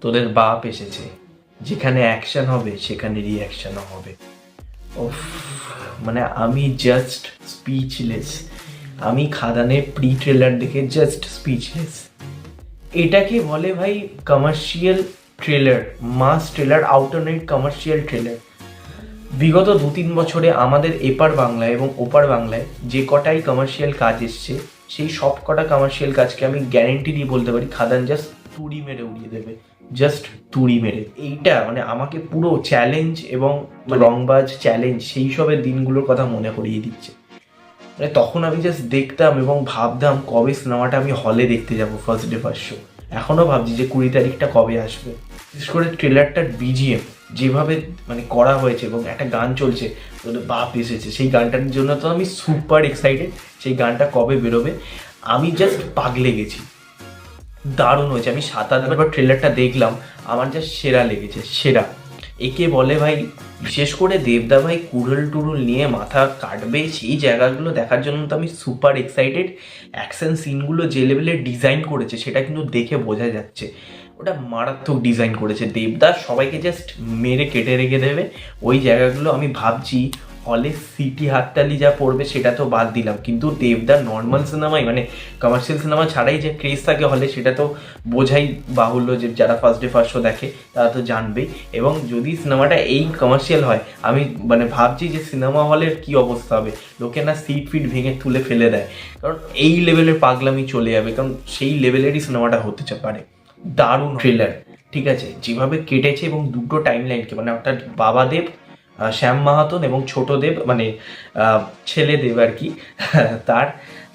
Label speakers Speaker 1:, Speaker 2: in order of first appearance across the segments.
Speaker 1: তোদের বাপ এসেছে, যেখানে অ্যাকশন হবে সেখানে রিঅ্যাকশনও হবে। ওফ, মানে আমি জাস্ট স্পিচলেস। আমি খাদানের প্রি ট্রেলার দেখে জাস্ট স্পিচলেস। এটাকে বলে ভাই commercial trailer, mass trailer, out and out commercial trailer. বিগত 2-3 বছরে আমাদের এপার বাংলায় এবং ওপার বাংলায় যে কটাই কমার্শিয়াল কাজ এসছে, সেই সব কটা কমার্শিয়াল কাজকে আমি গ্যারেন্টি দিয়ে বলতে পারি খাদান জাস্ট তুড়ি মেরে উড়িয়ে দেবে, জাস্ট তুড়ি মেরে। এইটা মানে আমাকে পুরো চ্যালেঞ্জ এবং রংবাজ চ্যালেঞ্জ সেই সবের দিনগুলোর কথা মনে করিয়ে দিচ্ছে। মানে তখন আমি জাস্ট দেখতাম এবং ভাবতাম কবে সিনেমাটা আমি হলে দেখতে যাব ফার্স্ট ডে ফার্স্ট শো। এখনও ভাবছি যে 20 তারিখটা কবে আসবে। বিশেষ করে ট্রেলারটার বিজিএম যেভাবে মানে করা হয়েছে এবং একটা গান চলছে, তোদের বাপ এসেছে, সেই গানটার জন্য তো আমি সুপার এক্সাইটেড। সেই গানটা কবে বেরোবে, আমি জাস্ট পাগলে গেছি। দারুণ হয়েছে। আমি 7-8বার ট্রেলারটা দেখলাম, আমার জাস্ট সেরা লেগেছে, সেরা। একে বলে ভাই, বিশেষ করে দেবদা ভাই কুড়ুল টুরুল নিয়ে মাথা কাটবে, সেই জায়গাগুলো দেখার জন্য তো আমি সুপার এক্সাইটেড। অ্যাকশন সিনগুলো যে লেভেলে ডিজাইন করেছে সেটা কিন্তু দেখে বোঝা যাচ্ছে, ওটা মারাত্মক ডিজাইন করেছে দেবদা। সবাইকে জাস্ট মেরে কেটে রেখে দেবে ওই জায়গাগুলো। আমি ভাবছি হলে সিটি হাততালি যা পড়বে সেটা তো বাদ দিলাম, কিন্তু দেবদার নর্মাল সিনেমাই মানে কমার্শিয়াল সিনেমা ছাড়াই যে ক্রেজ থাকে হলে সেটা তো বোঝাই বাহুল্য, যে যারা ফার্স্ট ডে ফার্স্ট শো দেখে তারা তো জানবেই। এবং যদি সিনেমাটা এই কমার্শিয়াল হয়, আমি মানে ভাবছি যে সিনেমা হলের কি অবস্থা হবে, লোকে না সিট ফিট ভেঙে তুলে ফেলে দেয়, কারণ এই লেভেলের পাগলামি চলে যাবে, কারণ সেই লেভেলেরই সিনেমাটা হতে পারে। দারুণ ট্রেলার, ঠিক আছে, যেভাবে কেটেছে এবং দুটো টাইম লাইনকে মানে অর্থাৎ বাবাদেব শ্যাম মাহাতন এবং ছোট দেব মানে ছেলে দেব আর কি, তার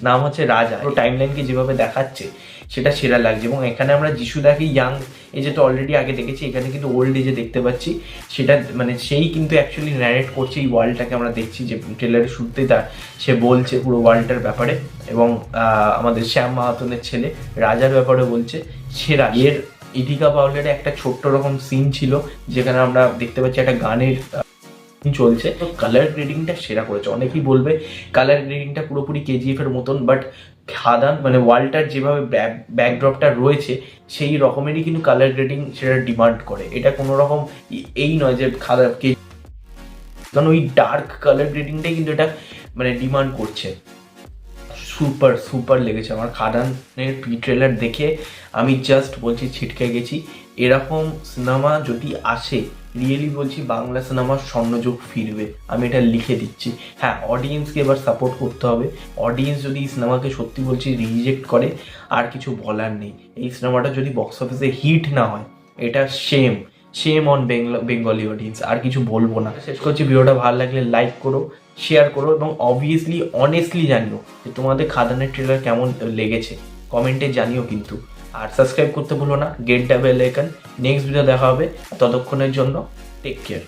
Speaker 1: নাম হচ্ছে রাজা, টাইম লাইনকে যেভাবে দেখাচ্ছে সেটা সেরা লাগছে। এবং এখানে আমরা যিশুদাকে ইয়াং এজে তো অলরেডি আগে দেখেছি, এখানে কিন্তু ওল্ড এজে দেখতে পাচ্ছি। সেটা মানে সেই কিন্তু অ্যাকচুয়ালি ন্যারেট করছে এই ওয়ার্ল্ডটাকে। আমরা দেখছি যে ট্রেলারের শুরুতেই তার সে বলছে পুরো ওয়ার্ল্ডটার ব্যাপারে, এবং আমাদের শ্যাম মাহাতনের ছেলে রাজার ব্যাপারে বলছে। সেরা। এর ইথিকা পাউলের একটা ছোট্ট রকম সিন ছিল যেখানে আমরা দেখতে পাচ্ছি একটা গানের চলছে। তো কালার গ্রেডিংটা সেরা করেছে। অনেকেই বলবে কালার গ্রেডিংটা পুরোপুরি কেজিএফ এর মতন, বাট খাদান মানে ওয়ার্ল্ডটার যেভাবে ব্যাকড্রপটা রয়েছে সেই রকমেরই কিন্তু কালার গ্রেডিং সেটা ডিমান্ড করে। এটা কোনো রকম এই নয় যে খাদান, কারণ ওই ডার্ক কালার গ্রেডিংটাই কিন্তু এটা মানে ডিমান্ড করছে। সুপার সুপার লেগেছে আমার খাদানের প্রি ট্রেলার দেখে। আমি জাস্ট বলছি ছিটকে গেছি। এরকম সিনেমা যদি আসে, রিয়েলি বলছি বাংলা সিনেমার স্বর্ণযুগ ফিরবে, আমি এটা লিখে দিচ্ছি। হ্যাঁ, অডিয়েন্সকে এবার সাপোর্ট করতে হবে। অডিয়েন্স যদি এই সিনেমাকে সত্যি বলছি রিজেক্ট করে, আর কিছু বলার নেই। এই সিনেমাটা যদি বক্স অফিসে হিট না হয়, এটা শেম অন বেঙ্গলি অডিয়েন্স। আর কিছু বলবো না। শেষ করছি, ভিডিওটা ভালো লাগলে লাইক করো, শেয়ার করো, এবং অবভিয়াসলি অনেস্টলি জানিও যে তোমাদের খাদানের ট্রেলার কেমন লেগেছে, কমেন্টে জানিও কিন্তু। আর সাবস্ক্রাইব করতে ভুলো না, get the bell icon. Next video দেখা হবে, ততক্ষণের জন্য টেক কেয়ার।